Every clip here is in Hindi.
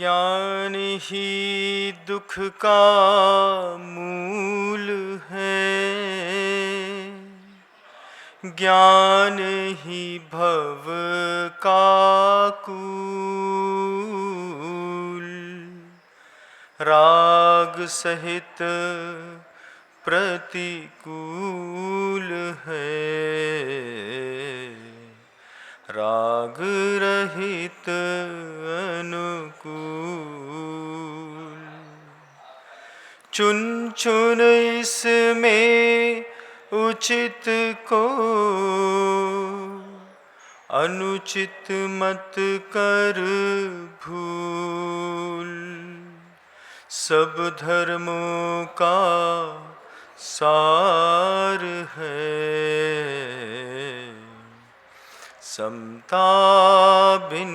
ज्ञान ही दुख का मूल है, ज्ञान ही भव का कूल। राग सहित प्रतिकूल है, राग रहित अनुकूल। चुन चुन इसमें उचित को, अनुचित मत कर भूल। सब धर्मों का सार है, समता बिन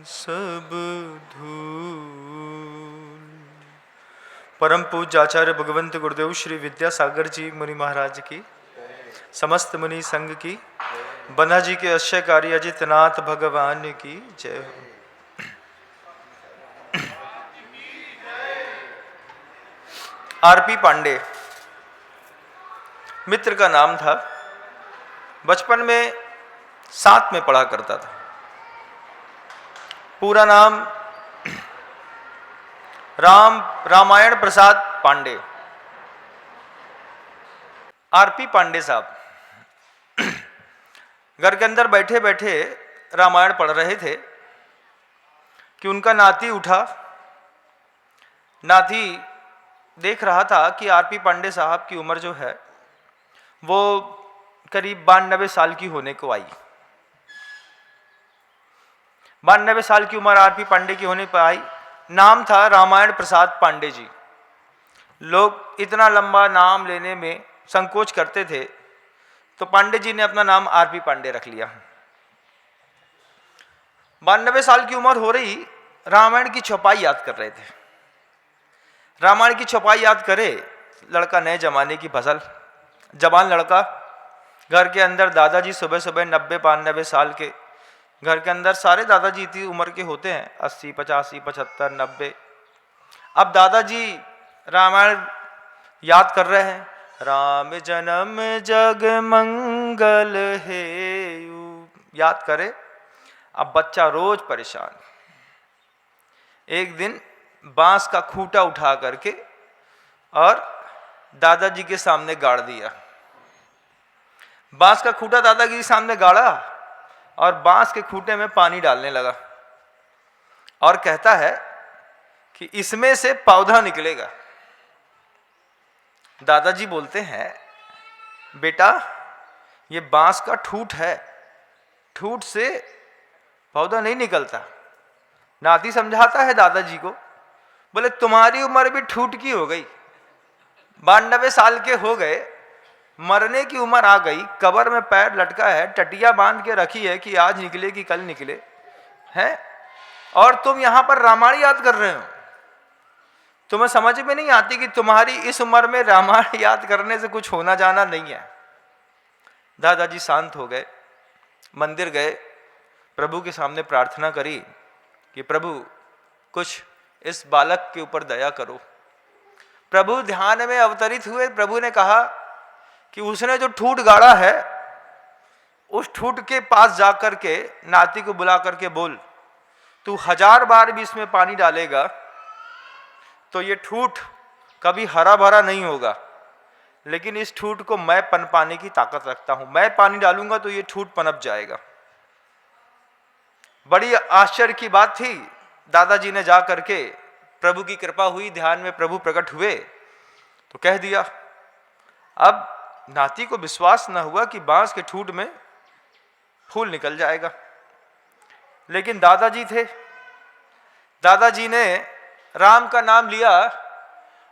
सब धूल। परम पूज्य आचार्य भगवंत गुरुदेव श्री विद्यासागर जी मुनि महाराज की, समस्त मुनि संघ की, बन्हा जी के अश्यकारी अजितनाथ भगवान की जय हो। आरपी पांडे मित्र का नाम था। बचपन में साथ में पढ़ा करता था। पूरा नाम रामायण प्रसाद पांडे। आरपी पांडे साहब घर के अंदर बैठे बैठे रामायण पढ़ रहे थे कि उनका नाती उठा। नाती देख रहा था कि आरपी पांडे साहब की उम्र जो है वो करीब 92 साल की होने को आई। 92 साल की उम्र आरपी पांडे की होने पर आई। नाम था रामायण प्रसाद पांडे जी। लोग इतना लंबा नाम लेने में संकोच करते थे, तो पांडे जी ने अपना नाम आरपी पांडे रख लिया। 92 साल की उम्र हो रही, रामायण की चौपाई याद कर रहे थे। रामायण की चौपाई याद करे, लड़का नए जमाने की फसल, जवान लड़का। घर के अंदर दादाजी सुबह सुबह 90-92 साल के, घर के अंदर सारे दादाजी इतनी उम्र के होते हैं, 80, 85, 75, 90। अब दादाजी रामायण याद कर रहे हैं। राम जन्म जग मंगल हेयु याद करे। अब बच्चा रोज परेशान। एक दिन बांस का खूंटा उठा करके और दादाजी के सामने गाड़ दिया। बांस का खूंटा दादाजी के सामने गाड़ा और बांस के खूंटे में पानी डालने लगा और कहता है कि इसमें से पौधा निकलेगा। दादाजी बोलते हैं, बेटा ये बांस का ठूठ है, ठूठ से पौधा नहीं निकलता। नाती समझाता है दादाजी को, बोले तुम्हारी उम्र भी ठूठ की हो गई, 92 साल के हो गए, मरने की उम्र आ गई, कब्र में पैर लटका है, टटिया बांध के रखी है कि आज निकले कि कल निकले है, और तुम यहां पर रामायण याद कर रहे हो। तुम्हें समझ में नहीं आती कि तुम्हारी इस उम्र में रामायण याद करने से कुछ होना जाना नहीं है। दादाजी शांत हो गए, मंदिर गए, प्रभु के सामने प्रार्थना करी कि प्रभु कुछ इस बालक के ऊपर दया करो। प्रभु ध्यान में अवतरित हुए। प्रभु ने कहा कि उसने जो ठूठ गाड़ा है, उस ठूठ के पास जाकर के नाती को बुला करके बोल, तू 1000 बार भी इसमें पानी डालेगा तो ये ठूठ कभी हरा भरा नहीं होगा, लेकिन इस ठूठ को मैं पनपाने की ताकत रखता हूं। मैं पानी डालूंगा तो ये ठूठ पनप जाएगा। बड़ी आश्चर्य की बात थी। दादाजी ने जा करके, प्रभु की कृपा हुई, ध्यान में प्रभु प्रकट हुए तो कह दिया। अब नाती को विश्वास न हुआ कि बांस के ठूठ में फूल निकल जाएगा, लेकिन दादाजी थे। दादाजी ने राम का नाम लिया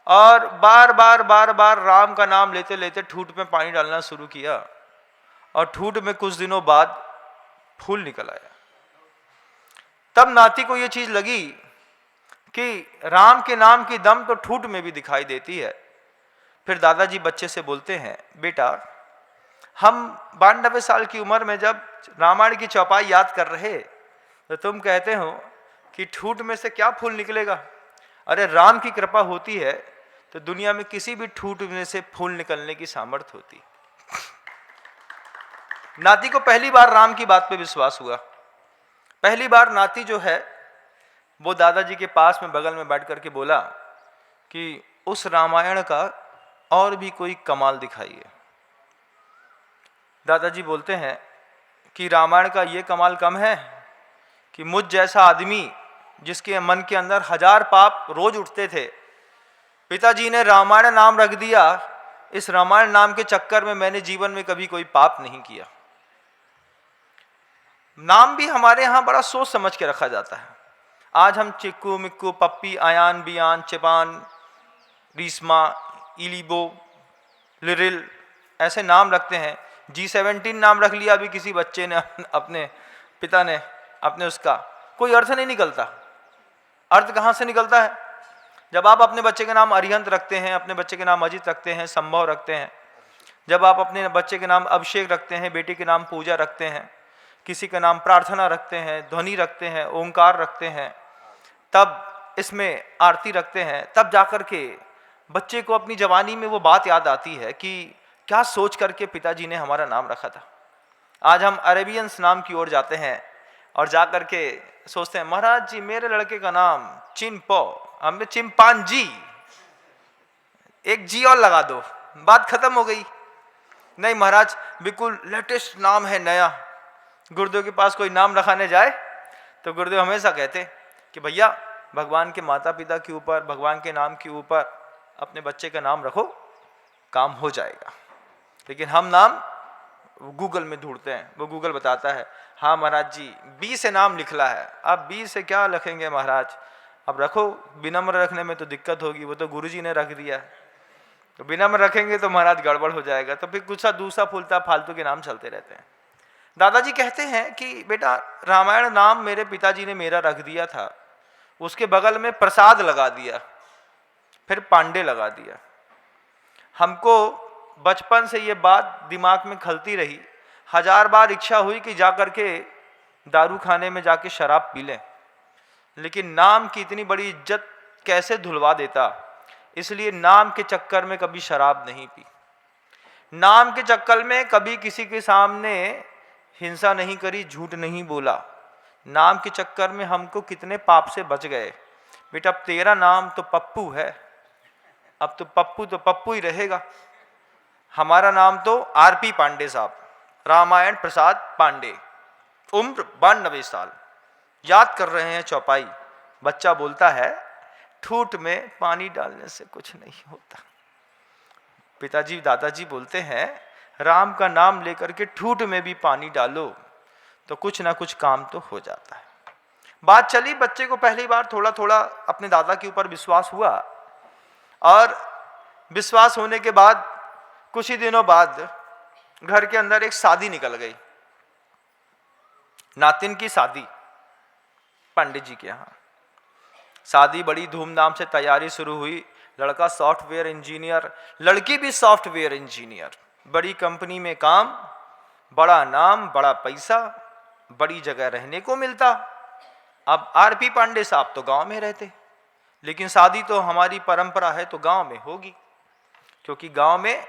और बार बार राम का नाम लेते लेते ठूठ में पानी डालना शुरू किया, और ठूठ में कुछ दिनों बाद फूल निकल आया। तब नाती को यह चीज लगी कि राम के नाम की दम तो ठूठ में भी दिखाई देती है। फिर दादाजी बच्चे से बोलते हैं, बेटा हम 92 साल की उम्र में जब रामायण की चौपाई याद कर रहे तो तुम कहते हो कि ठूठ में से क्या फूल निकलेगा। अरे राम की कृपा होती है तो दुनिया में किसी भी ठूठ में से फूल निकलने की सामर्थ्य होती। नाती को पहली बार राम की बात पे विश्वास हुआ। पहली बार नाती जो है वो दादाजी के पास में बगल में बैठ करके बोला कि उस रामायण का और भी कोई कमाल दिखाइए। दादाजी बोलते हैं कि रामायण का ये कमाल कम है कि मुझ जैसा आदमी जिसके मन के अंदर 1000 पाप रोज उठते थे, पिताजी ने रामायण नाम रख दिया। इस रामायण नाम के चक्कर में मैंने जीवन में कभी कोई पाप नहीं किया। नाम भी हमारे यहाँ बड़ा सोच समझ के रखा जाता है। आज हम चिक्कू मिक्कू पप्पी आयान बियान चिपान रीस्मा इलीबो लिरिल ऐसे नाम रखते हैं। G17 नाम रख लिया अभी किसी बच्चे ने, अपने पिता ने अपने, उसका कोई अर्थ नहीं निकलता। अर्थ कहाँ से निकलता है? जब आप अपने बच्चे के नाम अरिहंत रखते हैं, अपने बच्चे के नाम अजित रखते हैं, संभव रखते हैं, जब आप अपने बच्चे के नाम अभिषेक रखते हैं, बेटी के नाम पूजा रखते हैं, किसी का नाम प्रार्थना रखते हैं, ध्वनि रखते हैं, ओंकार रखते हैं, तब इसमें आरती रखते हैं, तब जाकर के बच्चे को अपनी जवानी में वो बात याद आती है कि क्या सोच करके पिताजी ने हमारा नाम रखा था। आज हम अरेबियंस नाम की ओर जाते हैं और जा करके सोचते हैं महाराज जी मेरे लड़के का नाम चिंपो, हमने चिंपांजी, एक जी और लगा दो, बात खत्म हो गई। नहीं महाराज बिल्कुल लेटेस्ट नाम है नया। गुरुदेव के पास कोई नाम रखाने जाए तो गुरुदेव हमेशा कहते कि भैया भगवान के माता पिता के ऊपर, भगवान के नाम के ऊपर अपने बच्चे का नाम रखो, काम हो जाएगा। लेकिन हम नाम गूगल में ढूंढते हैं, वो गूगल बताता है हाँ महाराज जी बी से नाम लिखला है, अब बी से क्या लिखेंगे महाराज, अब रखो। विनम्र रखने में तो दिक्कत होगी, वो तो गुरुजी ने रख दिया, तो विनम्र रखेंगे तो महाराज गड़बड़ हो जाएगा। तो फिर कुछ दूसरा फूलता फालतू के नाम चलते रहते हैं। दादाजी कहते हैं कि बेटा रामायण नाम मेरे पिताजी ने मेरा रख दिया था, उसके बगल में प्रसाद लगा दिया, फिर पांडे लगा दिया। हमको बचपन से ये बात दिमाग में खलती रही, 1000 बार इच्छा हुई कि जाकर के दारू खाने में जाके शराब पी लें, लेकिन नाम की इतनी बड़ी इज्जत कैसे धुलवा देता, इसलिए नाम के चक्कर में कभी शराब नहीं पी, नाम के चक्कर में कभी किसी के सामने हिंसा नहीं करी, झूठ नहीं बोला। नाम के चक्कर में हमको कितने पाप से बच गए। बेटा अब तेरा नाम तो पप्पू है, अब तो पप्पू ही रहेगा। हमारा नाम तो आरपी पांडे साहब, रामायण प्रसाद पांडे, उम्र 92 साल, याद कर रहे हैं चौपाई। बच्चा बोलता है ठूठ में पानी डालने से कुछ नहीं होता। पिताजी दादाजी बोलते हैं राम का नाम लेकर के ठूठ में भी पानी डालो तो कुछ ना कुछ काम तो हो जाता है। बात चली, बच्चे को पहली बार थोड़ा थोड़ा अपने दादा के ऊपर विश्वास हुआ, और विश्वास होने के बाद कुछ ही दिनों बाद घर के अंदर एक शादी निकल गई, नातिन की शादी पंडित जी के यहाँ। शादी बड़ी धूमधाम से तैयारी शुरू हुई। लड़का सॉफ्टवेयर इंजीनियर, लड़की भी सॉफ्टवेयर इंजीनियर, बड़ी कंपनी में काम, बड़ा नाम, बड़ा पैसा, बड़ी जगह रहने को मिलता। अब आरपी पांडे साहब तो गांव में रहते, लेकिन शादी तो हमारी परंपरा है तो गांव में होगी, क्योंकि गांव में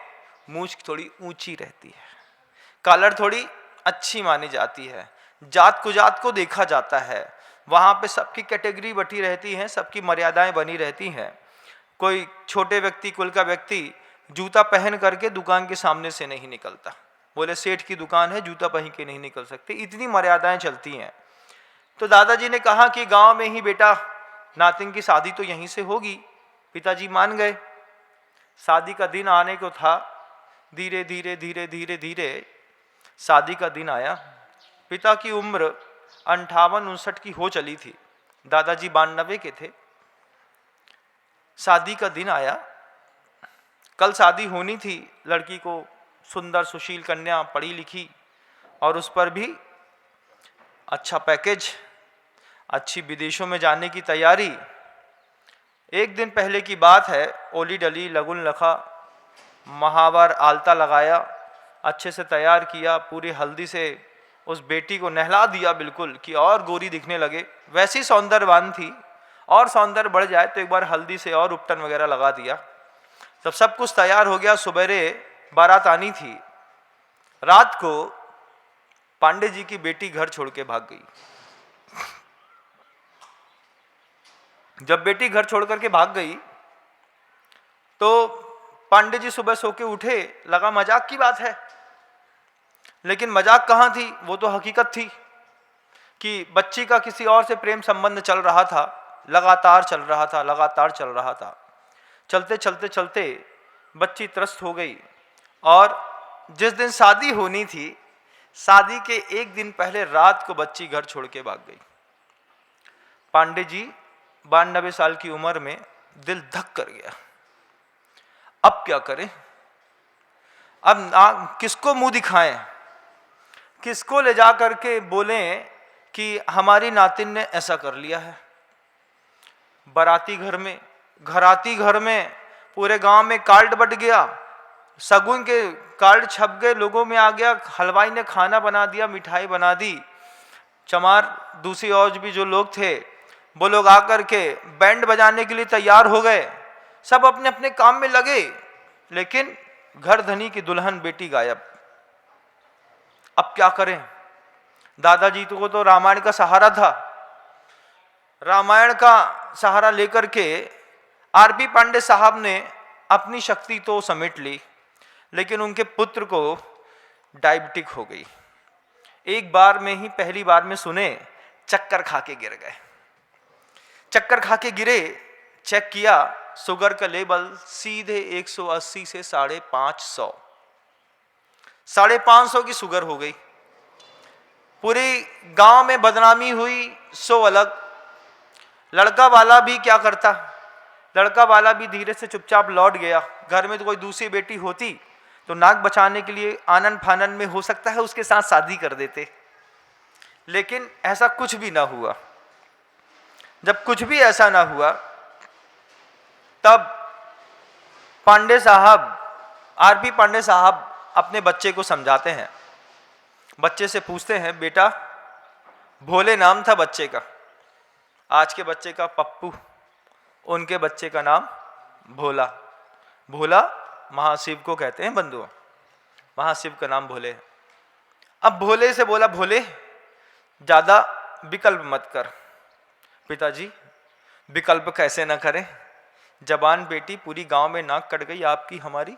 मूंछ थोड़ी ऊंची रहती है, कॉलर थोड़ी अच्छी मानी जाती है, जात कुजात को देखा जाता है, वहाँ पे सबकी कैटेगरी बटी रहती है, सबकी मर्यादाएं बनी रहती हैं। कोई छोटे व्यक्ति कुल का व्यक्ति जूता पहन करके दुकान के सामने से नहीं निकलता, बोले सेठ की दुकान है जूता पहन के नहीं निकल सकते, इतनी मर्यादाएं चलती हैं। तो दादाजी ने कहा कि गांव में ही बेटा नातिन की शादी तो यहीं से होगी। पिताजी मान गए। शादी का दिन आने को था, धीरे धीरे धीरे धीरे धीरे शादी का दिन आया। पिता की उम्र 58-59 की हो चली थी, दादाजी 92 के थे। शादी का दिन आया, कल शादी होनी थी, लड़की को सुंदर सुशील कन्या, पढ़ी लिखी, और उस पर भी अच्छा पैकेज, अच्छी विदेशों में जाने की तैयारी। एक दिन पहले की बात है, ओली डली लगुन लखा, महावर आलता लगाया, अच्छे से तैयार किया, पूरी हल्दी से उस बेटी को नहला दिया बिल्कुल कि और गोरी दिखने लगे, वैसी सौंदर्यवान थी, और सौंदर्य बढ़ जाए तो एक बार हल्दी से और उपटन वगैरह लगा दिया। जब सब कुछ तैयार हो गया, सुबेरे बारात आनी थी। रात को पांडे जी की बेटी घर छोड़ के भाग गई। जब बेटी घर छोड़ करके भाग गई तो पांडे जी सुबह सो के उठे, लगा मजाक की बात है, लेकिन मजाक कहाँ थी, वो तो हकीकत थी कि बच्ची का किसी और से प्रेम संबंध चल रहा था, लगातार चल रहा था, लगातार चल रहा था। चलते चलते चलते बच्ची त्रस्त हो गई, और जिस दिन शादी होनी थी, शादी के एक दिन पहले रात को बच्ची घर छोड़ के भाग गई। पांडे जी 92 साल की उम्र में दिल धक कर गया। अब क्या करें, अब किसको मुंह दिखाएं, किसको ले जा करके बोलें कि हमारी नातिन ने ऐसा कर लिया है। बाराती घर में, घराती घर में, पूरे गांव में कार्ड बट गया, शगुन के कार्ड छप गए, लोगों में आ गया, हलवाई ने खाना बना दिया, मिठाई बना दी। चमार दूसरी ओर भी जो लोग थे वो लोग आकर के बैंड बजाने के लिए तैयार हो गए, सब अपने अपने काम में लगे, लेकिन घर धनी की दुल्हन बेटी गायब। अब क्या करें, दादाजी को तो रामायण का सहारा था, रामायण का सहारा लेकर के आरपी पांडे साहब ने अपनी शक्ति तो समेट ली, लेकिन उनके पुत्र को डायबिटिक हो गई। एक बार में ही, पहली बार में सुने, चक्कर खा के गिर गए। चक्कर खा के गिरे, चेक किया, शुगर का लेवल सीधे 180 से 550, 550 की शुगर हो गई। पूरी गांव में बदनामी हुई, सो अलग। लड़का वाला भी क्या करता, लड़का वाला भी धीरे से चुपचाप लौट गया। घर में तो कोई दूसरी बेटी होती तो नाक बचाने के लिए आनन फानन में हो सकता है उसके साथ शादी कर देते, लेकिन ऐसा कुछ भी ना हुआ। जब कुछ भी ऐसा ना हुआ, तब पांडे साहब, आरपी पांडे साहब अपने बच्चे को समझाते हैं। बच्चे से पूछते हैं, बेटा, भोले नाम था बच्चे का, आज के बच्चे का पप्पू, उनके बच्चे का नाम भोला। भोला महाशिव को कहते हैं बंधुओं, महाशिव का नाम भोले है। अब भोले से बोला, भोले ज्यादा विकल्प मत कर। पिताजी विकल्प कैसे ना करें, जवान बेटी पूरी गांव में नाक कट गई, आपकी हमारी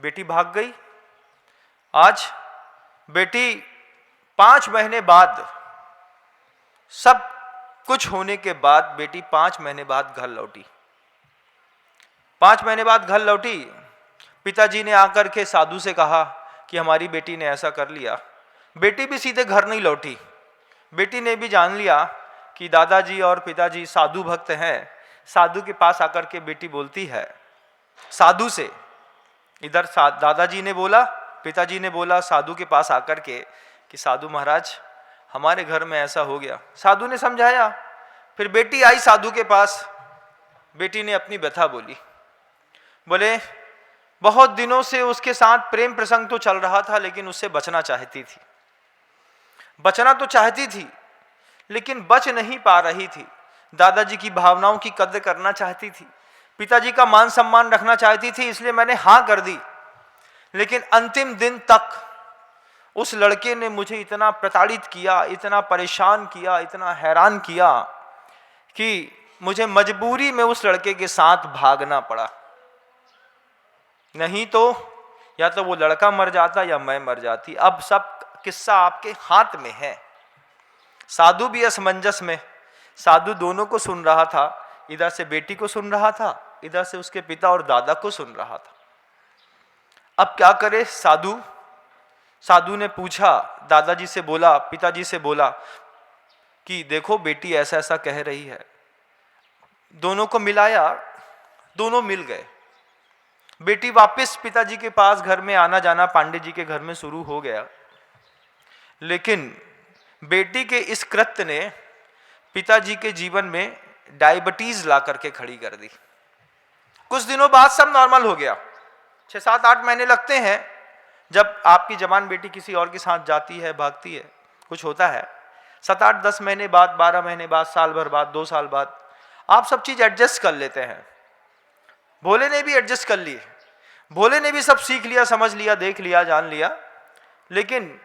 बेटी भाग गई। आज बेटी 5 महीने बाद, सब कुछ होने के बाद बेटी 5 महीने बाद घर लौटी। 5 महीने बाद घर लौटी, पिताजी ने आकर के साधु से कहा कि हमारी बेटी ने ऐसा कर लिया। बेटी भी सीधे घर नहीं लौटी, बेटी ने भी जान लिया कि दादाजी और पिताजी साधु भक्त हैं। साधु के पास आकर के बेटी बोलती है साधु से, इधर दादाजी ने बोला, पिताजी ने बोला साधु के पास आकर के कि साधु महाराज, हमारे घर में ऐसा हो गया। साधु ने समझाया, फिर बेटी आई साधु के पास, बेटी ने अपनी व्यथा बोली। बोले बहुत दिनों से उसके साथ प्रेम प्रसंग तो चल रहा था, लेकिन उससे बचना चाहती थी, बचना तो चाहती थी, लेकिन बच नहीं पा रही थी। दादाजी की भावनाओं की कद्र करना चाहती थी, पिताजी का मान सम्मान रखना चाहती थी, इसलिए मैंने हाँ कर दी। लेकिन अंतिम दिन तक उस लड़के ने मुझे इतना प्रताड़ित किया, इतना परेशान किया, इतना हैरान किया कि मुझे मजबूरी में उस लड़के के साथ भागना पड़ा। नहीं तो या तो वो लड़का मर जाता या मैं मर जाती। अब सब किस्सा आपके हाथ में है। साधु भी असमंजस में, साधु दोनों को सुन रहा था, इधर से बेटी को सुन रहा था, इधर से उसके पिता और दादा को सुन रहा था। अब क्या करे साधु? साधु ने पूछा, दादाजी से बोला, पिताजी से बोला कि देखो बेटी ऐसा ऐसा कह रही है। दोनों को मिलाया, दोनों मिल गए। बेटी वापस पिताजी के पास घर में आना जाना पांडे जी के घर में शुरू हो गया। लेकिन बेटी के इस कृत्य ने पिताजी के जीवन में डायबिटीज ला करके खड़ी कर दी। कुछ दिनों बाद सब नॉर्मल हो गया, 6, 7, 8 महीने लगते हैं, जब आपकी जवान बेटी किसी और के साथ जाती है, भागती है, कुछ होता है, 7-8-10 महीने बाद, 12 महीने बाद, साल भर बाद, 2 साल बाद आप सब चीज एडजस्ट कर लेते हैं। भोले ने भी एडजस्ट कर ली, भोले ने भी सब सीख लिया, समझ लिया, देख लिया, जान लिया, लेकिन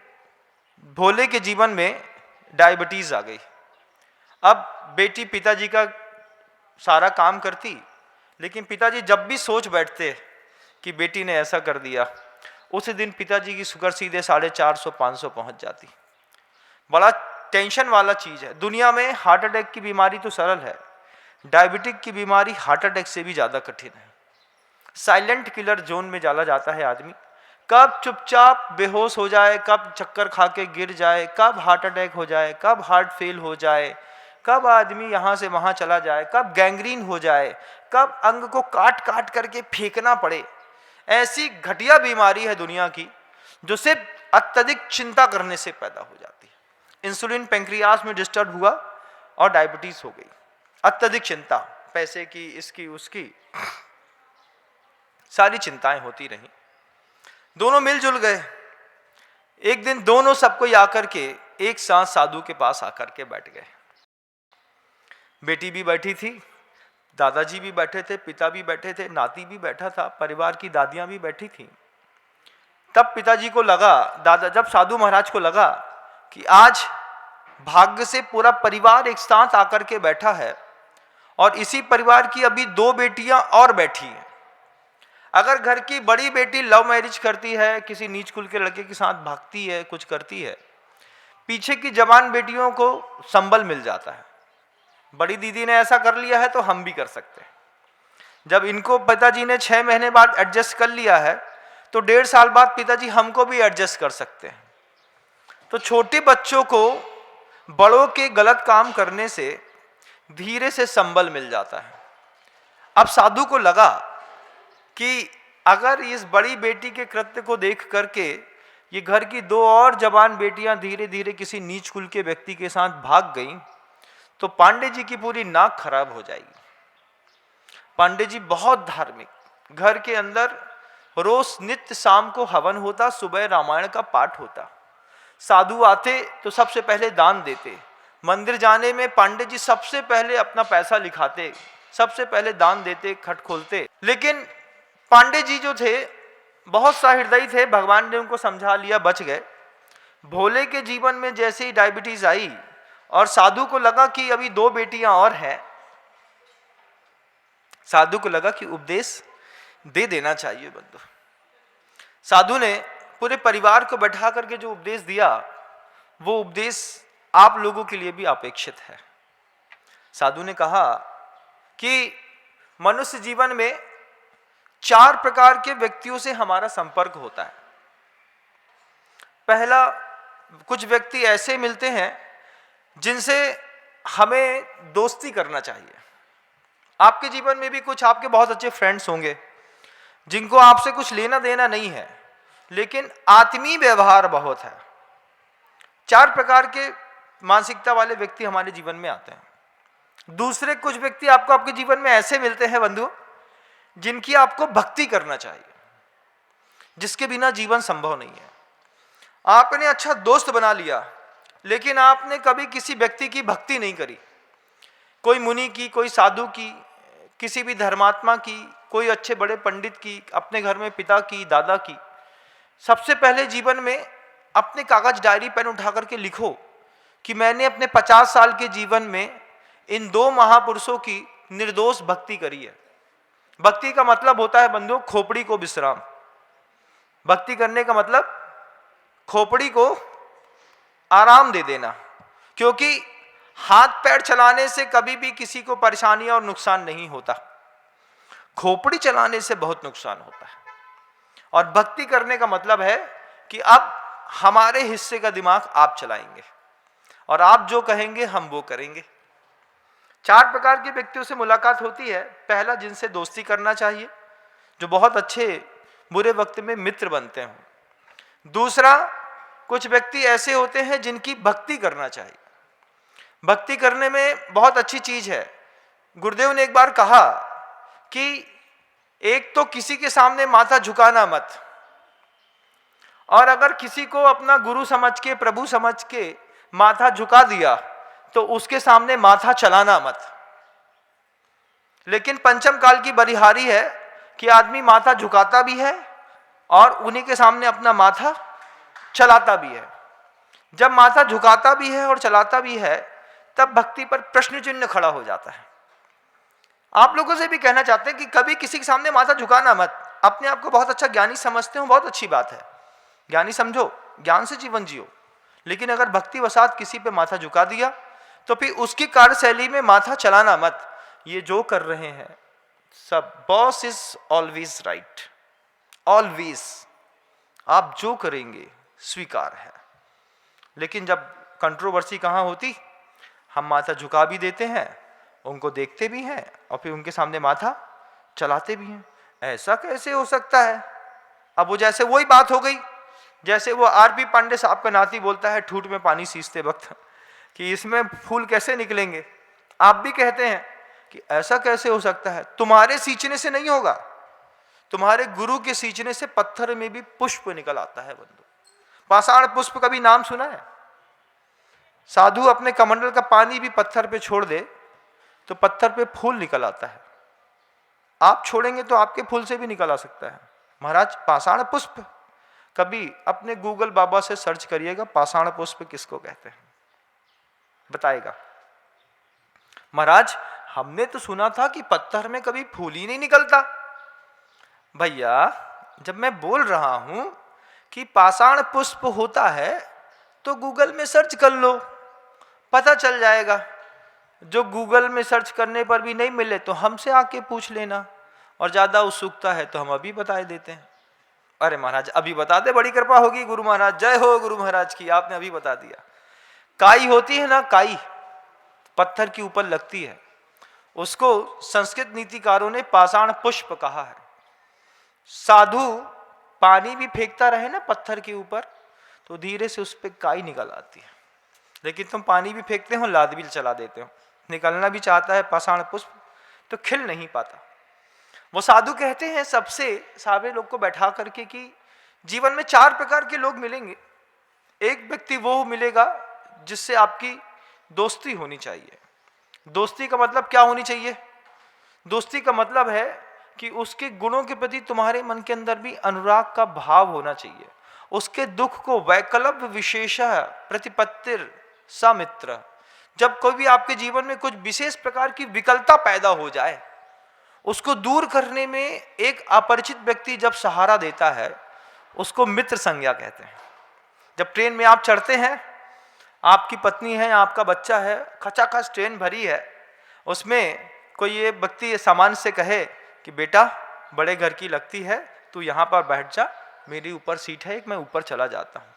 भोले के जीवन में डायबिटीज आ गई। अब बेटी पिताजी का सारा काम करती, लेकिन पिताजी जब भी सोच बैठते कि बेटी ने ऐसा कर दिया, उसी दिन पिताजी की शुगर सीधे 450-500 पहुंच जाती। बड़ा टेंशन वाला चीज है। दुनिया में हार्ट अटैक की बीमारी तो सरल है, डायबिटिक की बीमारी हार्ट अटैक से भी ज्यादा कठिन है। साइलेंट किलर जोन में डाला जाता है आदमी, कब चुपचाप बेहोश हो जाए, कब चक्कर खा के गिर जाए, कब हार्ट अटैक हो जाए, कब हार्ट फेल हो जाए, कब आदमी यहाँ से वहाँ चला जाए, कब गैंग्रीन हो जाए, कब अंग को काट काट करके फेंकना पड़े। ऐसी घटिया बीमारी है दुनिया की जो सिर्फ अत्यधिक चिंता करने से पैदा हो जाती है। इंसुलिन पेंक्रियास में डिस्टर्ब हुआ और डायबिटीज हो गई। अत्यधिक चिंता, पैसे की, इसकी उसकी, सारी चिंताएं होती रही। दोनों मिलजुल गए। एक दिन दोनों सबको आकर के एक साथ साधु के पास आकर के बैठ गए। बेटी भी बैठी थी, दादाजी भी बैठे थे, पिता भी बैठे थे, नाती भी बैठा था, परिवार की दादियां भी बैठी थी। तब पिताजी को लगा, जब साधु महाराज को लगा कि आज भाग्य से पूरा परिवार एक साथ आकर के बैठा है और इसी परिवार की अभी 2 बेटियां और बैठी हैं। अगर घर की बड़ी बेटी लव मैरिज करती है, किसी नीच कुल के लड़के के साथ भागती है, कुछ करती है, पीछे की जवान बेटियों को संबल मिल जाता है। बड़ी दीदी ने ऐसा कर लिया है तो हम भी कर सकते हैं। जब इनको पिताजी ने 6 महीने बाद एडजस्ट कर लिया है तो 1.5 साल बाद पिताजी हमको भी एडजस्ट कर सकते हैं। तो छोटे बच्चों को बड़ों के गलत काम करने से धीरे से संबल मिल जाता है। अब साधु को लगा कि अगर इस बड़ी बेटी के कृत्य को देख करके ये घर की 2 और जवान बेटियां धीरे धीरे किसी नीच कुल के व्यक्ति के साथ भाग गईं तो पांडे जी की पूरी नाक खराब हो जाएगी। पांडे जी बहुत धार्मिक, घर के अंदर रोज नित्य शाम को हवन होता, सुबह रामायण का पाठ होता। साधु आते तो सबसे पहले दान देते। मंदिर जाने में पांडे जी सबसे पहले अपना पैसा लिखाते, सबसे पहले दान देते, खट खोलते। लेकिन पांडे जी जो थे बहुत सहृदयी थे, भगवान ने उनको समझा लिया, बच गए। भोले के जीवन में जैसे ही डायबिटीज आई और साधु को लगा कि अभी 2 बेटियां और हैं, साधु को लगा कि उपदेश दे देना चाहिए बंधु। साधु ने पूरे परिवार को बैठा करके जो उपदेश दिया वो उपदेश आप लोगों के लिए भी अपेक्षित है। साधु ने कहा कि मनुष्य जीवन में 4 प्रकार के व्यक्तियों से हमारा संपर्क होता है। पहला, कुछ व्यक्ति ऐसे मिलते हैं जिनसे हमें दोस्ती करना चाहिए। आपके जीवन में भी कुछ आपके बहुत अच्छे फ्रेंड्स होंगे जिनको आपसे कुछ लेना देना नहीं है, लेकिन आत्मीय व्यवहार बहुत है। 4 प्रकार के मानसिकता वाले व्यक्ति हमारे जीवन में आते हैं। दूसरे कुछ व्यक्ति आपको आपके जीवन में ऐसे मिलते हैं बंधु जिनकी आपको भक्ति करना चाहिए, जिसके बिना जीवन संभव नहीं है। आपने अच्छा दोस्त बना लिया लेकिन आपने कभी किसी व्यक्ति की भक्ति नहीं करी, कोई मुनि की, कोई साधु की, किसी भी धर्मात्मा की, कोई अच्छे बड़े पंडित की, अपने घर में पिता की, दादा की। सबसे पहले जीवन में अपने कागज डायरी पेन उठा करके लिखो कि मैंने अपने 50 साल के जीवन में इन 2 महापुरुषों की निर्दोष भक्ति करी है। भक्ति का मतलब होता है बंधु खोपड़ी को विश्राम। भक्ति करने का मतलब खोपड़ी को आराम दे देना, क्योंकि हाथ पैर चलाने से कभी भी किसी को परेशानी और नुकसान नहीं होता, खोपड़ी चलाने से बहुत नुकसान होता है। और भक्ति करने का मतलब है कि अब हमारे हिस्से का दिमाग आप चलाएंगे और आप जो कहेंगे हम वो करेंगे। 4 प्रकार के व्यक्तियों से मुलाकात होती है। पहला, जिनसे दोस्ती करना चाहिए, जो बहुत अच्छे बुरे वक्त में मित्र बनते हैं। दूसरा, कुछ व्यक्ति ऐसे होते हैं जिनकी भक्ति करना चाहिए। भक्ति करने में बहुत अच्छी चीज है। गुरुदेव ने एक बार कहा कि एक तो किसी के सामने माथा झुकाना मत, और अगर किसी को अपना गुरु समझ के, प्रभु समझ के माथा झुका दिया तो उसके सामने माथा चलाना मत। लेकिन पंचम काल की बरिहारी है कि आदमी माथा झुकाता भी है और उन्हीं के सामने अपना माथा चलाता भी है। जब माथा झुकाता भी है और चलाता भी है तब भक्ति पर प्रश्न चिन्ह खड़ा हो जाता है। आप लोगों से भी कहना चाहते हैं कि कभी किसी के सामने माथा झुकाना मत। अपने आप को बहुत अच्छा ज्ञानी समझते हो, बहुत अच्छी बात है, ज्ञानी समझो, ज्ञान से जीवन जियो। लेकिन अगर भक्ति वसात किसी पे माथा झुका दिया तो फिर उसकी कार्यशैली में माथा चलाना मत। ये जो कर रहे हैं सब, boss is always right, always, आप जो करेंगे स्वीकार है। लेकिन जब कंट्रोवर्सी कहाँ होती, हम माथा झुका भी देते हैं, उनको देखते भी हैं और फिर उनके सामने माथा चलाते भी हैं। ऐसा कैसे हो सकता है? अब वो जैसे वही बात हो गई जैसे वो आर.पी. पांडे साहब का नाती बोलता है ठूठ में पानी सींचते वक्त कि इसमें फूल कैसे निकलेंगे। आप भी कहते हैं कि ऐसा कैसे हो सकता है, तुम्हारे सींचने से नहीं होगा, तुम्हारे गुरु के सींचने से पत्थर में भी पुष्प निकल आता है। बंधु, पाषाण पुष्प का भी नाम सुना है? साधु अपने कमंडल का पानी भी पत्थर पे छोड़ दे तो पत्थर पे फूल निकल आता है। आप छोड़ेंगे तो आपके फूल से भी निकल आ सकता है। महाराज, पाषाण पुष्प, कभी अपने गूगल बाबा से सर्च करिएगा पाषाण पुष्प किसको कहते हैं, बताएगा। महाराज, हमने तो सुना था कि पत्थर में कभी फूल ही नहीं निकलता। भैया, जब मैं बोल रहा हूं कि पाषाण पुष्प होता है तो गूगल में सर्च कर लो, पता चल जाएगा। जो गूगल में सर्च करने पर भी नहीं मिले तो हमसे आके पूछ लेना, और ज्यादा उत्सुकता है तो हम अभी बता देते हैं। अरे महाराज, अभी बता दे, बड़ी कृपा होगी गुरु महाराज, जय हो गुरु महाराज की, आपने अभी बता दिया। काई होती है ना, काई पत्थर के ऊपर लगती है, उसको संस्कृत नीतिकारों ने पाषाण पुष्प कहा है। साधु पानी भी फेंकता रहे ना पत्थर के ऊपर तो धीरे से उस पर काई निकल आती है। लेकिन तुम पानी भी फेंकते हो, लाद भी चला देते हो, निकलना भी चाहता है पाषाण पुष्प तो खिल नहीं पाता। वो साधु कहते हैं सबसे सारे लोग को बैठा करके कि जीवन में 4 प्रकार के लोग मिलेंगे। एक व्यक्ति वो मिलेगा जिससे आपकी दोस्ती होनी चाहिए। दोस्ती का मतलब क्या होनी चाहिए? दोस्ती का मतलब है कि उसके गुणों के प्रति तुम्हारे मन के अंदर भी अनुराग का भाव होना चाहिए। उसके दुख को वैकल्प विशेषः प्रतिपत्तिर समित्र, जब कोई भी आपके जीवन में कुछ विशेष प्रकार की विकलता पैदा हो जाए, उसको दूर करने में एक अपरिचित व्यक्ति जब सहारा देता है उसको मित्र संज्ञा कहते हैं। जब ट्रेन में आप चढ़ते हैं, आपकी पत्नी है, आपका बच्चा है, खचाखच ट्रेन भरी है, उसमें कोई ये व्यक्ति ये सामान से कहे कि बेटा बड़े घर की लगती है, तू यहाँ पर बैठ जा, मेरी ऊपर सीट है एक, मैं ऊपर चला जाता हूँ।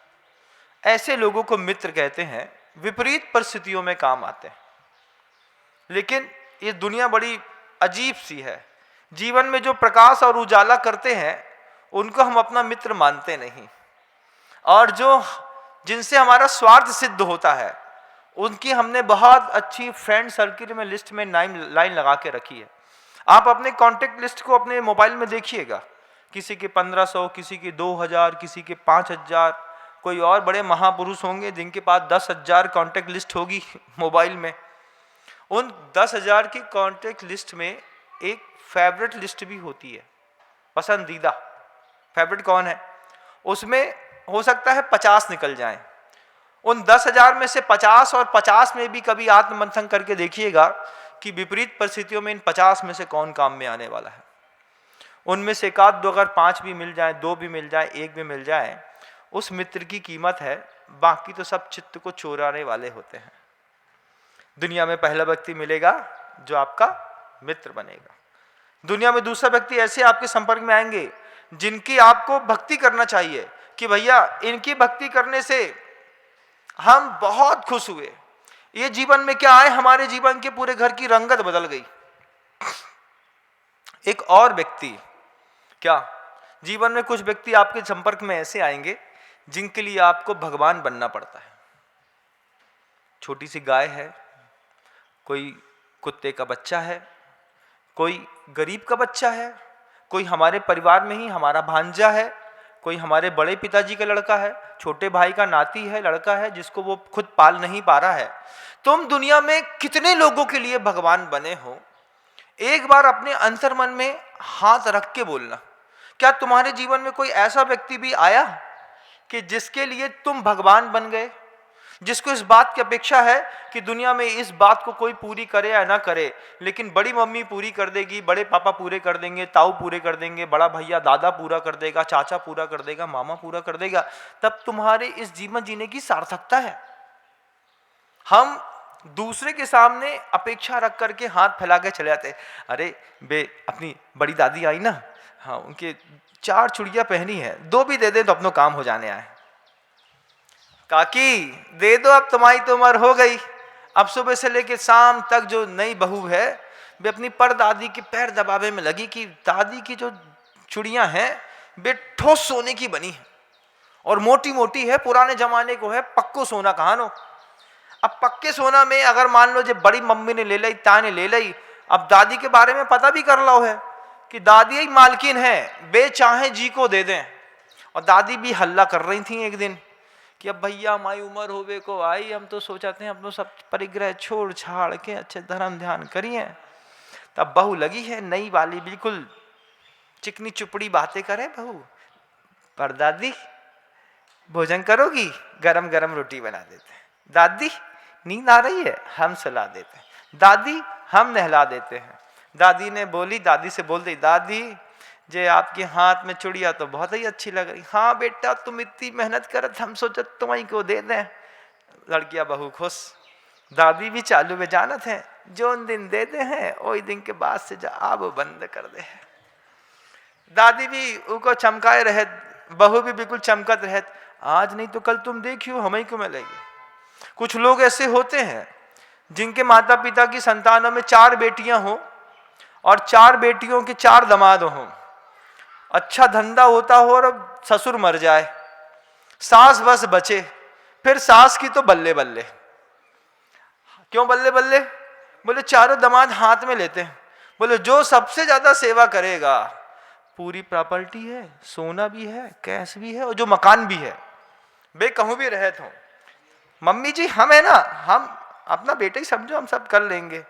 ऐसे लोगों को मित्र कहते हैं, विपरीत परिस्थितियों में काम आते हैं। लेकिन ये दुनिया बड़ी अजीब सी है, जीवन में जो प्रकाश और उजाला करते हैं उनको हम अपना मित्र मानते नहीं, और जो जिनसे हमारा स्वार्थ सिद्ध होता है उनकी हमने बहुत अच्छी फ्रेंड सर्किल में लिस्ट में लाइन लगा के रखी है। आप अपने कॉन्टेक्ट लिस्ट को अपने मोबाइल में देखिएगा, किसी के 1500, किसी के 2000, किसी के 5000, कोई और बड़े महापुरुष होंगे जिनके पास 10,000 कॉन्टेक्ट लिस्ट होगी मोबाइल में। उन 10,000 की कॉन्टेक्ट लिस्ट में एक फेवरेट लिस्ट भी होती है, पसंदीदा। फेवरेट कौन है? उसमें हो सकता है 50 निकल जाएं। उन 10,000 में से 50 और 50 में भी कभी आत्ममंथन करके देखिएगा कि विपरीत परिस्थितियों में इन 50 में से कौन काम में आने वाला है। उनमें से एक आध दो, अगर 5 भी मिल जाए, 2 भी मिल जाए, 1 भी मिल जाए, उस मित्र की कीमत है। बाकी तो सब चित्त को चोराने वाले होते हैं। दुनिया में पहला व्यक्ति मिलेगा जो आपका मित्र बनेगा। दुनिया में दूसरा व्यक्ति ऐसे आपके संपर्क में आएंगे जिनकी आपको भक्ति करना चाहिए कि भैया इनकी भक्ति करने से हम बहुत खुश हुए, ये जीवन में क्या आए, हमारे जीवन के पूरे घर की रंगत बदल गई। एक और व्यक्ति, क्या जीवन में कुछ व्यक्ति आपके संपर्क में ऐसे आएंगे जिनके लिए आपको भगवान बनना पड़ता है। छोटी सी गाय है, कोई कुत्ते का बच्चा है, कोई गरीब का बच्चा है, कोई हमारे परिवार में ही हमारा भांजा है, कोई हमारे बड़े पिताजी का लड़का है, छोटे भाई का नाती है, लड़का है जिसको वो खुद पाल नहीं पा रहा है। तुम दुनिया में कितने लोगों के लिए भगवान बने हो, एक बार अपने अंतर्मन में हाथ रख के बोलना। क्या तुम्हारे जीवन में कोई ऐसा व्यक्ति भी आया कि जिसके लिए तुम भगवान बन गए, जिसको इस बात की अपेक्षा है कि दुनिया में इस बात को कोई पूरी करे या ना करे, लेकिन बड़ी मम्मी पूरी कर देगी, बड़े पापा पूरे कर देंगे, ताऊ पूरे कर देंगे, बड़ा भैया दादा पूरा कर देगा, चाचा पूरा कर देगा, मामा पूरा कर देगा, तब तुम्हारे इस जीवन जीने की सार्थकता है। हम दूसरे के सामने अपेक्षा रख करके हाथ फैला के चले जाते। अरे बे, अपनी बड़ी दादी आई ना, हाँ उनके 4 चूड़ियां पहनी है, 2 भी दे दें तो अपनो काम हो जाने आए। काकी दे दो, अब तुम्हारी तो उम्र हो गई। अब सुबह से लेकर शाम तक जो नई बहू है वे अपनी परदादी के पैर दबावे में लगी कि दादी की जो चूड़ियां हैं वे ठोस सोने की बनी है और मोटी मोटी है, पुराने जमाने को है, पक्को सोना कहां नो। अब पक्के सोना में अगर मान लो जो बड़ी मम्मी ने ले ली, ता ने ले ली, अब दादी के बारे में पता भी कर लो है कि दादी ही मालकिन है, बे चाहे जी को दे दें। और दादी भी हल्ला कर रही थी एक दिन कि अब भैया हमारी उम्र होवे को आई, हम तो सोचाते हैं अपनों सब परिग्रह छोड़ छाड़ के अच्छे धर्म ध्यान करिए। तब बहू लगी है नई वाली, बिल्कुल चिकनी चुपड़ी बातें करे बहू, पर दादी भोजन करोगी, गरम गरम रोटी बना देते हैं। दादी नींद आ रही है, हम सुला देते हैं। दादी हम नहला देते हैं। दादी ने बोली, दादी से बोल दी, दादी जे आपके हाथ में चूड़िया तो बहुत ही अच्छी लग रही। हाँ बेटा तुम इतनी मेहनत करत, हम सोचा तुम्हारी को दे दें। लड़कियां बहू खुश। दादी भी चालू में जानत है, जो दिन दे दे हैं वही दिन के बाद से जा आप बंद कर दे। दादी भी उनको चमकाए रहे, बहू भी बिल्कुल चमकत रहे, आज नहीं तो कल तुम देखियो हमें को मिलेगी। कुछ लोग ऐसे होते हैं जिनके माता पिता की संतानों में 4 बेटियां हों और 4 बेटियों के 4 दामाद हों, अच्छा धंधा होता हो और ससुर मर जाए, सास बस बचे, फिर सास की तो बल्ले बल्ले। क्यों बल्ले बल्ले? बोले चारों दामाद हाथ में लेते हैं, बोले जो सबसे ज्यादा सेवा करेगा, पूरी प्रॉपर्टी है, सोना भी है, कैश भी है और जो मकान भी है, बे कहूं भी रहे तो मम्मी जी हम है ना, हम अपना बेटा ही समझो, हम सब कर लेंगे।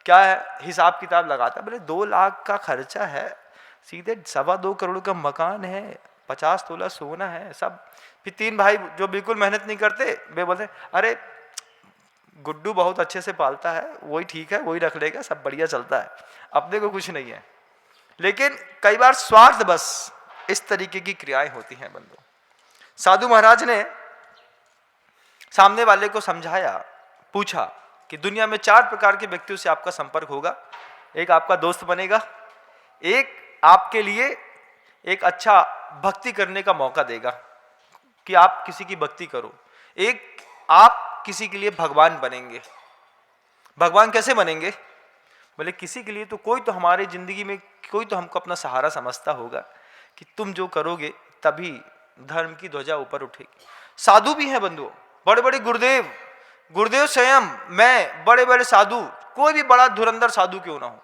क्या है हिसाब किताब लगाता, बोले 2 लाख का खर्चा है, सीधे 2.25 करोड़ का मकान है, 50 तोला सोना है, सब। फिर 3 भाई जो बिल्कुल मेहनत नहीं करते वे बोलते अरे गुड्डू बहुत अच्छे से पालता है, वही ठीक है, वही रख लेगा, सब बढ़िया चलता है, अपने को कुछ नहीं है। लेकिन कई बार स्वार्थ बस इस तरीके की क्रियाएं होती हैं बंधु। साधु महाराज ने सामने वाले को समझाया, पूछा कि दुनिया में 4 प्रकार के व्यक्तियों से आपका संपर्क होगा। एक आपका दोस्त बनेगा, एक आपके लिए एक अच्छा भक्ति करने का मौका देगा कि आप किसी की भक्ति करो, एक आप किसी के लिए भगवान बनेंगे। भगवान कैसे बनेंगे? बोले किसी के लिए तो कोई तो हमारे जिंदगी में कोई तो हमको अपना सहारा समझता होगा कि तुम जो करोगे तभी धर्म की ध्वजा ऊपर उठेगी। साधु भी हैं बंधुओं, बड़े बड़े गुरुदेव स्वयं, मैं, बड़े बड़े साधु, कोई भी बड़ा धुरंधर साधु क्यों ना हो,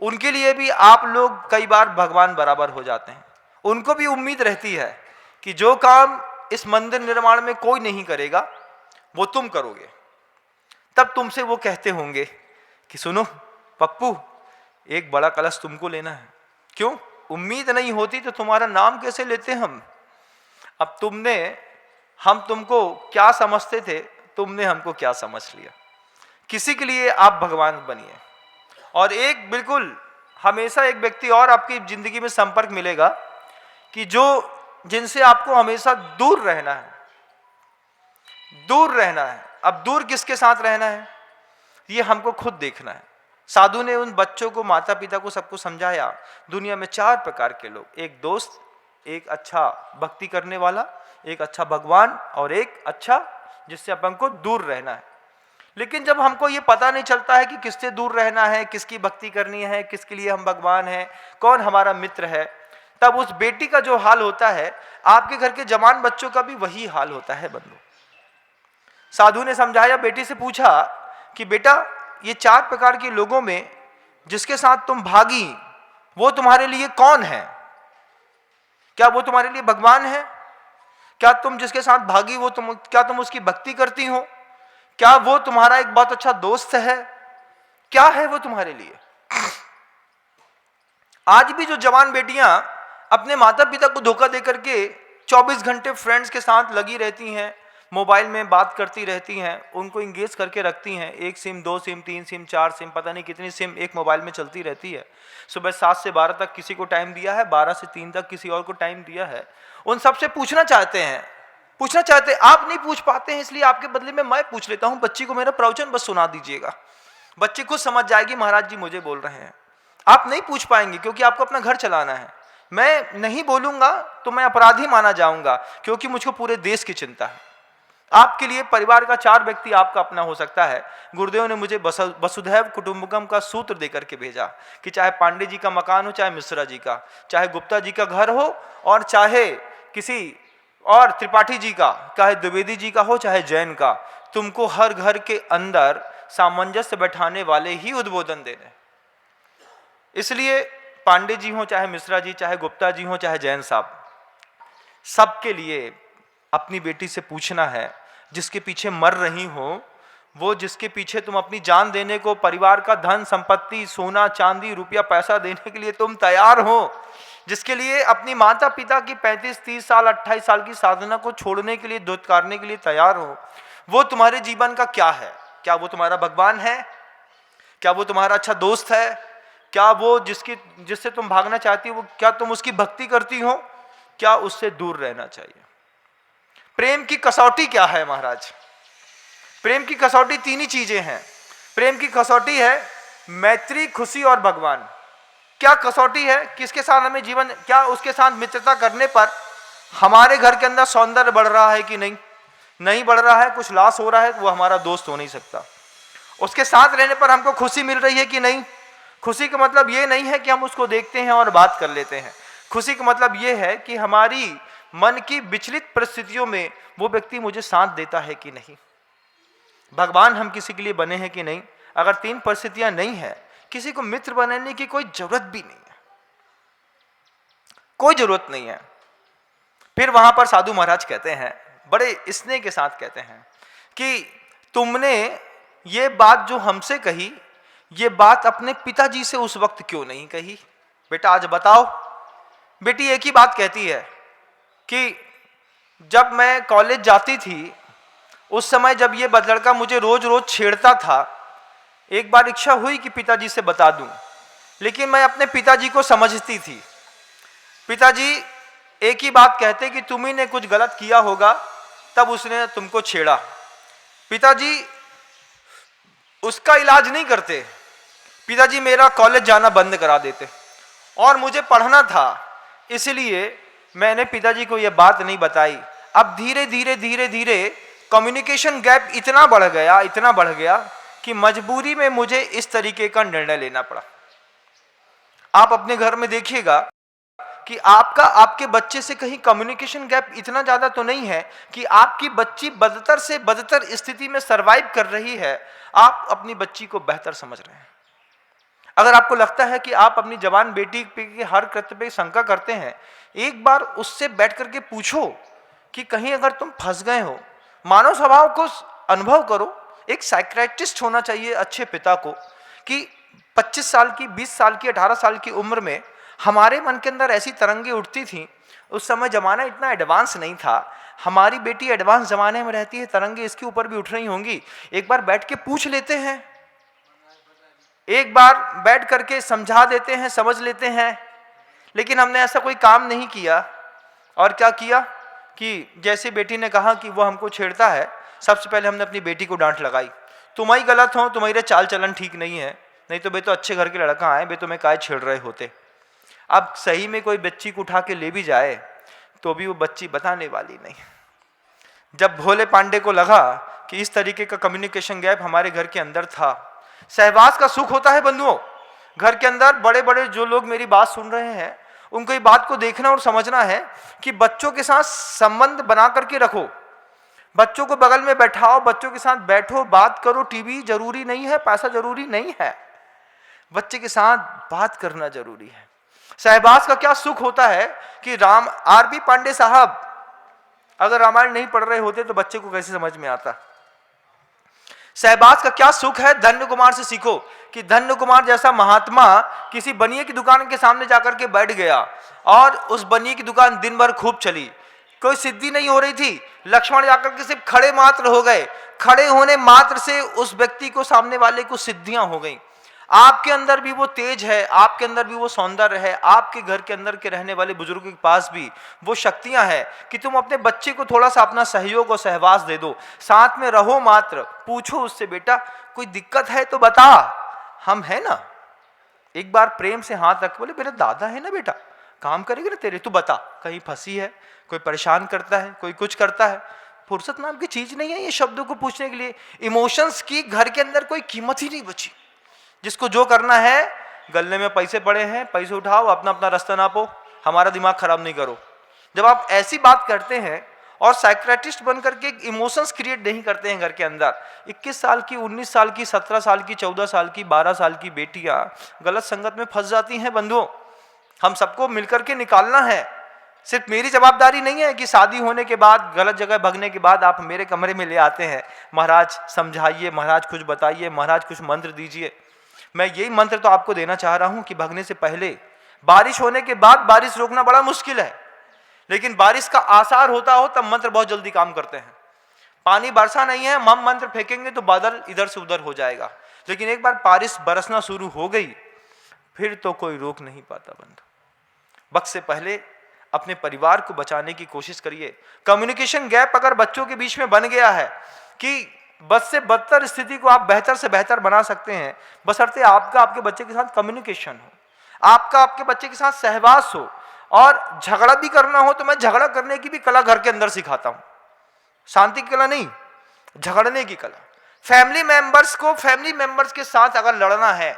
उनके लिए भी आप लोग कई बार भगवान बराबर हो जाते हैं। उनको भी उम्मीद रहती है कि जो काम इस मंदिर निर्माण में कोई नहीं करेगा वो तुम करोगे। तब तुमसे वो कहते होंगे कि सुनो पप्पू, एक बड़ा कलश तुमको लेना है। क्यों? उम्मीद नहीं होती तो तुम्हारा नाम कैसे लेते हम? अब हम तुमको क्या समझते थे, तुमने हमको क्या समझ लिया। किसी के लिए आप भगवान बनिए। और एक बिल्कुल हमेशा एक व्यक्ति और आपकी जिंदगी में संपर्क मिलेगा कि जो जिनसे आपको हमेशा दूर रहना है, दूर रहना है। अब दूर किसके साथ रहना है ये हमको खुद देखना है। साधु ने उन बच्चों को, माता पिता को, सबको समझाया दुनिया में 4 प्रकार के लोग, एक दोस्त, एक अच्छा भक्ति करने वाला, एक अच्छा भगवान और एक अच्छा जिससे अपन को दूर रहना है। लेकिन जब हमको ये पता नहीं चलता है कि किससे दूर रहना है, किसकी भक्ति करनी है, किसके लिए हम भगवान हैं, कौन हमारा मित्र है, तब उस बेटी का जो हाल होता है आपके घर के जवान बच्चों का भी वही हाल होता है बंधु। साधु ने समझाया, बेटी से पूछा कि बेटा ये 4 प्रकार के लोगों में जिसके साथ तुम भागी वो तुम्हारे लिए कौन है? क्या वो तुम्हारे लिए भगवान है? क्या तुम जिसके साथ भागी वो क्या तुम उसकी भक्ति करती हो? क्या वो तुम्हारा एक बहुत अच्छा दोस्त है? क्या है वो तुम्हारे लिए? आज भी जो जवान बेटियां अपने माता पिता को धोखा देकर के 24 घंटे फ्रेंड्स के साथ लगी रहती हैं, मोबाइल में बात करती रहती हैं, उनको इंगेज करके रखती हैं, 1 सिम 2 सिम 3 सिम 4 सिम पता नहीं कितनी सिम एक मोबाइल में चलती रहती है। सुबह 7 से 12 तक किसी को टाइम दिया है, 12 से 3 तक किसी और को टाइम दिया है। उन सबसे पूछना चाहते हैं, आप नहीं पूछ पाते हैं, इसलिए आपके बदले में मैं पूछ लेता हूं। बच्ची को मेरा प्रवचन बस सुना दीजिएगा, बच्ची खुद समझ जाएगी महाराज जी मुझे बोल रहे हैं। आप नहीं पूछ पाएंगे क्योंकि आपको अपना घर चलाना है। मैं नहीं बोलूंगा तो मैं अपराधी माना जाऊंगा क्योंकि मुझको पूरे देश की चिंता है। आपके लिए परिवार का 4 व्यक्ति आपका अपना हो सकता है। गुरुदेव ने मुझे वसुधैव कुटुंबकम का सूत्र देकर के भेजा कि चाहे पांडे जी का मकान हो, चाहे मिश्रा जी का, चाहे गुप्ता जी का घर हो, और चाहे किसी और त्रिपाठी जी का, चाहे द्विवेदी जी का हो, चाहे जैन का, तुमको हर घर के अंदर सामंजस्य बैठाने वाले ही उद्बोधन देने। इसलिए पांडे जी हो, चाहे मिश्रा जी, चाहे गुप्ता जी हो, चाहे जैन साहब, सबके लिए अपनी बेटी से पूछना है, जिसके पीछे मर रही हो, वो जिसके पीछे तुम अपनी जान देने को, परिवार का धन संपत्ति सोना चांदी रुपया पैसा देने के लिए तुम तैयार हो, जिसके लिए अपनी माता पिता की 35-30 साल 28 साल की साधना को छोड़ने के लिए, दुत्कारने के लिए तैयार हो, वो तुम्हारे जीवन का क्या है? क्या वो तुम्हारा भगवान है? क्या वो तुम्हारा अच्छा दोस्त है? क्या वो जिससे तुम भागना चाहती हो, क्या तुम उसकी भक्ति करती हो? क्या उससे दूर रहना चाहिए? प्रेम की कसौटी क्या है महाराज? प्रेम की कसौटी 3 ही चीजें हैं। प्रेम की कसौटी है मैत्री, खुशी और भगवान। क्या कसौटी है? किसके साथ हमें जीवन, क्या उसके साथ मित्रता करने पर हमारे घर के अंदर सौंदर्य बढ़ रहा है कि नहीं बढ़ रहा है, कुछ लॉस हो रहा है, वो हमारा दोस्त हो नहीं सकता। उसके साथ रहने पर हमको खुशी मिल रही है कि नहीं? खुशी का मतलब ये नहीं है कि हम उसको देखते हैं और बात कर लेते हैं। खुशी का मतलब ये है कि हमारी मन की विचलित परिस्थितियों में वो व्यक्ति मुझे साथ देता है कि नहीं। भगवान हम किसी के लिए बने हैं कि नहीं? अगर 3 परिस्थितियां नहीं है, किसी को मित्र बनाने की कोई जरूरत भी नहीं है, कोई जरूरत नहीं है। फिर वहां पर साधु महाराज कहते हैं, बड़े स्नेह के साथ कहते हैं कि तुमने ये बात जो हमसे कही, ये बात अपने पिताजी से उस वक्त क्यों नहीं कही? बेटा आज बताओ। बेटी एक ही बात कहती है कि जब मैं कॉलेज जाती थी, उस समय जब ये लड़का मुझे रोज रोज छेड़ता था, एक बार इच्छा हुई कि पिताजी से बता दूं, लेकिन मैं अपने पिताजी को समझती थी। पिताजी एक ही बात कहते कि तुम्ही ने कुछ गलत किया होगा तब उसने तुमको छेड़ा। पिताजी उसका इलाज नहीं करते, पिताजी मेरा कॉलेज जाना बंद करा देते, और मुझे पढ़ना था, इसलिए मैंने पिताजी को यह बात नहीं बताई। अब धीरे धीरे कम्युनिकेशन गैप इतना बढ़ गया कि मजबूरी में मुझे इस तरीके का निर्णय लेना पड़ा। आप अपने घर में देखिएगा कि आपके बच्चे से कहीं कम्युनिकेशन गैप इतना ज्यादा तो नहीं है कि आपकी बच्ची बदतर से बदतर स्थिति में सरवाइव कर रही है। आप अपनी बच्ची को बेहतर समझ रहे हैं। अगर आपको लगता है कि आप अपनी जवान बेटी के हर कृत्य पे शंका करते हैं, एक बार उससे बैठ करके पूछो कि कहीं अगर तुम फंस गए हो, मानव स्वभाव को अनुभव करो। एक साइकियाट्रिस्ट होना चाहिए अच्छे पिता को कि 25 साल की, 20 साल की, 18 साल की उम्र में हमारे मन के अंदर ऐसी तरंगे उठती थी। उस समय जमाना इतना एडवांस नहीं था। हमारी बेटी एडवांस जमाने में रहती है, तरंगे इसके ऊपर भी उठ रही होंगी। एक बार बैठ के पूछ लेते हैं, एक बार बैठ करके समझा देते हैं, समझ लेते हैं। लेकिन हमने ऐसा कोई काम नहीं किया। और क्या किया कि जैसे बेटी ने कहा कि वो हमको छेड़ता है, सबसे पहले हमने अपनी बेटी को डांट लगाई, तुम ही गलत हो, तुम्हारे चाल चलन ठीक नहीं है, नहीं तो बे तो अच्छे घर के लड़का आए, बे तुम्हें काहे छेड़ रहे होते। अब सही में कोई बच्ची को उठा के ले भी जाए तो भी वो बच्ची बताने वाली नहीं। जब भोले पांडे को लगा कि इस तरीके का कम्युनिकेशन गैप हमारे घर के अंदर था, सहवास का सुख होता है बंधुओं। घर के अंदर बड़े बड़े जो लोग मेरी बात सुन रहे हैं, उनको ये बात को देखना और समझना है कि बच्चों के साथ संबंध बना करके रखो। बच्चों को बगल में बैठाओ, बच्चों के साथ बैठो, बात करो। टीवी जरूरी नहीं है, पैसा जरूरी नहीं है, बच्चे के साथ बात करना जरूरी है। सहबाज का क्या सुख होता है कि राम आर.बी. पांडे साहब अगर रामायण नहीं पढ़ रहे होते तो बच्चे को कैसे समझ में आता। सहबाज का क्या सुख है, धन्य कुमार से सीखो कि धन्य कुमार जैसा महात्मा किसी बनिए की दुकान के सामने जाकर के बैठ गया और उस बनिए की दुकान दिन भर खूब चली, कोई सिद्धि नहीं हो रही थी। लक्ष्मण जाकर के सिर्फ खड़े मात्र हो गए, खड़े होने मात्र से उस व्यक्ति को, सामने वाले को सिद्धियां हो गई। आपके अंदर भी वो तेज है, आपके अंदर भी वो सौंदर्य है, आपके घर के अंदर के रहने वाले बुजुर्गों के पास भी वो शक्तियां हैं कि तुम अपने बच्चे को थोड़ा सा अपना सहयोग और सहवास दे दो, साथ में रहो मात्र, पूछो उससे बेटा कोई दिक्कत है तो बता, हम है ना। एक बार प्रेम से हाथ रख, बोले मेरा दादा है ना बेटा, काम करेगा ना तेरे, तू बता कहीं फंसी है, कोई परेशान करता है, कोई कुछ करता है। फुर्सत नाम की चीज नहीं है ये शब्दों को पूछने के लिए। इमोशंस की घर के अंदर कोई कीमत ही नहीं बची। जिसको जो करना है, गले में पैसे पड़े हैं, पैसे उठाओ, अपना अपना रास्ता नापो, हमारा दिमाग खराब नहीं करो। जब आप ऐसी बात करते हैं और साइकियाट्रिस्ट बन करके इमोशंस क्रिएट नहीं करते हैं घर के अंदर, 21 साल की, 19 साल की, 17 साल की, 14 साल की, 12 साल की बेटियां गलत संगत में फंस जाती हैं। बंधुओं, हम सबको मिलकर के निकालना है। सिर्फ मेरी जवाबदारी नहीं है कि शादी होने के बाद, गलत जगह भगने के बाद आप मेरे कमरे में ले आते हैं, महाराज समझाइए, महाराज कुछ बताइए, महाराज कुछ मंत्र दीजिए। मैं यही मंत्र तो आपको देना चाह रहा हूं कि भगने से पहले, बारिश होने के बाद बारिश रोकना बड़ा मुश्किल है, लेकिन बारिश का आसार होता हो तब मंत्र बहुत जल्दी काम करते हैं। पानी बरसा नहीं है, हम मंत्र फेंकेंगे तो बादल इधर से उधर हो जाएगा, लेकिन एक बार बारिश बरसना शुरू हो गई फिर तो कोई रोक नहीं पाता। बंधु, वक्त से पहले अपने परिवार को बचाने की कोशिश करिए। कम्युनिकेशन गैप अगर बच्चों के बीच में बन गया है कि बद से बदतर स्थिति को आप बेहतर से बेहतर बना सकते हैं, बशर्ते आपका आपके बच्चे के साथ कम्युनिकेशन हो, आपका आपके बच्चे के साथ सहवास हो। और झगड़ा भी करना हो तो मैं झगड़ा करने की भी कला घर के अंदर सिखाता हूं, शांति की कला नहीं, झगड़ने की कला। फैमिली मेंबर्स के साथ अगर लड़ना है,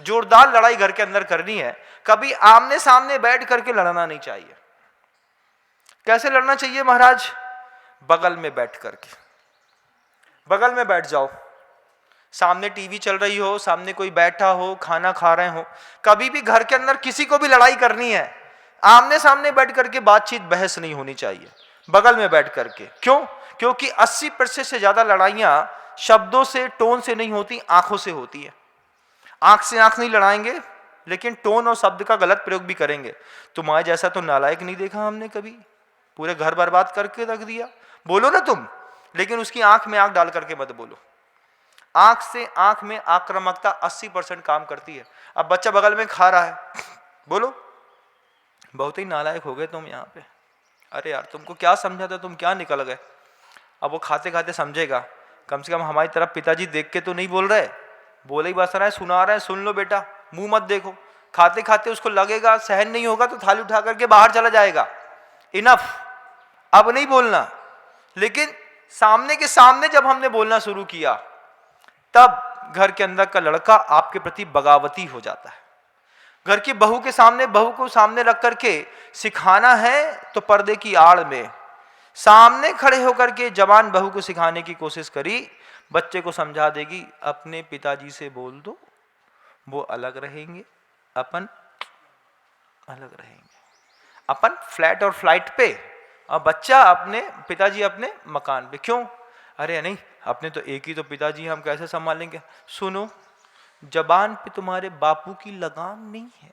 जोरदार लड़ाई घर के अंदर करनी है, कभी आमने सामने बैठ करके लड़ना नहीं चाहिए। कैसे लड़ना चाहिए महाराज? बगल में बैठ करके, बगल में बैठ जाओ, सामने टीवी चल रही हो, सामने कोई बैठा हो, खाना खा रहे हो। कभी भी घर के अंदर किसी को भी लड़ाई करनी है, आमने सामने बैठ करके बातचीत, बहस नहीं होनी चाहिए, बगल में बैठ करके। क्यों? क्योंकि 80% से ज्यादा लड़ाइयां शब्दों से, टोन से नहीं होती, आंखों से होती है। आंख से आंख नहीं लड़ाएंगे, लेकिन टोन और शब्द का गलत प्रयोग भी करेंगे। तुम्हारे जैसा तो नालायक नहीं देखा हमने कभी, पूरे घर बर्बाद करके रख दिया। बोलो ना तुम, लेकिन उसकी आंख में आंख डाल करके मत बोलो। आंख से आंख में आक्रामकता 80% काम करती है। अब बच्चा बगल में खा रहा है, बोलो बहुत ही नालायक हो गए तुम यहाँ पे, अरे यार तुमको क्या समझा था, तुम क्या निकल गए। अब वो खाते खाते समझेगा, कम से कम हमारी तरफ पिताजी देख के तो नहीं बोल रहे, बोले ही बस रहा है, सुना रहे हैं, सुन लो बेटा, मुंह मत देखो। खाते खाते उसको लगेगा, सहन नहीं होगा तो थाली उठा करके बाहर चला जाएगा। इनफ, अब नहीं बोलना। लेकिन सामने के सामने जब हमने बोलना शुरू किया, तब घर के अंदर का लड़का आपके प्रति बगावती हो जाता है। घर की बहू के सामने, बहू को सामने रख करके सिखाना है तो पर्दे की आड़ में, सामने खड़े होकर के जवान बहू को सिखाने की कोशिश करी, बच्चे को समझा देगी अपने पिताजी से बोल दो, वो अलग रहेंगे, अपन अलग रहेंगे, अपन फ्लैट और फ्लाइट पे, और बच्चा अपने पिताजी अपने मकान पे। क्यों? अरे नहीं, अपने तो एक ही तो पिताजी, हम कैसे संभालेंगे। सुनो, जबान पे तुम्हारे बापू की लगाम नहीं है,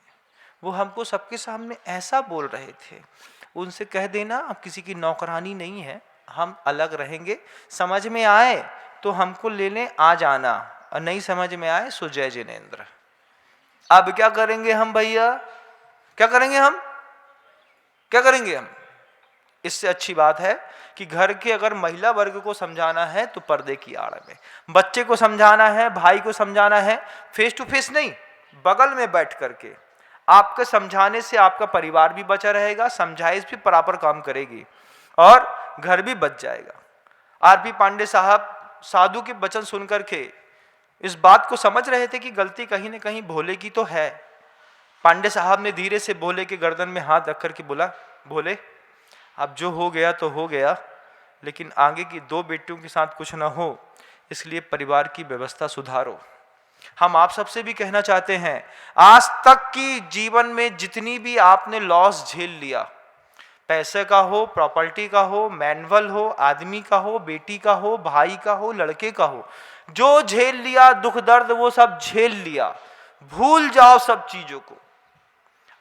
वो हमको सबके सामने ऐसा बोल रहे थे, उनसे कह देना अब किसी की नौकरानी नहीं है, हम अलग रहेंगे, समझ में आए तो हमको लेने आ जाना, और नहीं समझ में आए सो जय जिनेंद्र। अब क्या करेंगे हम भैया, क्या करेंगे हम, क्या करेंगे हम? इससे अच्छी बात है कि घर के अगर महिला वर्ग को समझाना है तो पर्दे की आड़ में, बच्चे को समझाना है, भाई को समझाना है, फेस टू फेस नहीं, बगल में बैठ करके। आपके समझाने से आपका परिवार भी बचा रहेगा, समझाइश भी बराबर काम करेगी और घर भी बच जाएगा। आर.बी. पांडे साहब साधु के वचन सुन करके इस बात को समझ रहे थे कि गलती कहीं न कहीं भोले की तो है। पांडे साहब ने धीरे से भोले के गर्दन में हाथ रख करके बोला, भोले अब जो हो गया तो हो गया, लेकिन आगे की 2 बेटियों के साथ कुछ ना हो, इसलिए परिवार की व्यवस्था सुधारो। हम आप सबसे भी कहना चाहते हैं, आज तक की जीवन में जितनी भी आपने लॉस झेल लिया, पैसे का हो, प्रॉपर्टी का हो, मैनुअल हो, आदमी का हो, बेटी का हो, भाई का हो, लड़के का हो, जो झेल लिया दुख दर्द वो सब झेल लिया, भूल जाओ सब चीजों को।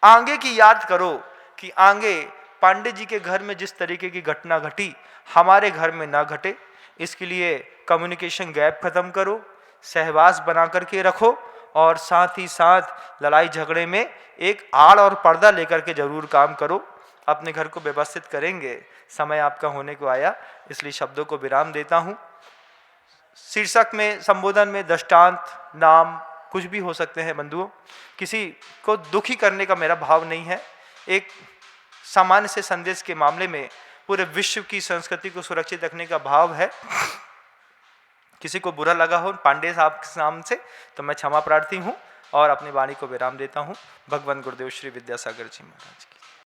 आगे की याद करो कि आगे पांडे जी के घर में जिस तरीके की घटना घटी हमारे घर में ना घटे। इसके लिए कम्युनिकेशन गैप खत्म करो, सहवास बना करके रखो और साथ ही साथ लड़ाई झगड़े में एक आड़ और पर्दा लेकर के जरूर काम करो। अपने घर को व्यवस्थित करेंगे। समय आपका होने को आया, इसलिए शब्दों को विराम देता हूं। शीर्षक में, संबोधन में दृष्टांत, नाम कुछ भी हो सकते हैं बंधुओं। किसी को दुखी करने का मेरा भाव नहीं है। एक सामान्य से संदेश के मामले में पूरे विश्व की संस्कृति को सुरक्षित रखने का भाव है। किसी को बुरा लगा हो पांडे साहब के नाम से तो मैं क्षमा प्रार्थी हूँ और अपनी वाणी को विराम देता हूँ। भगवान गुरुदेव श्री विद्यासागर जी महाराज की।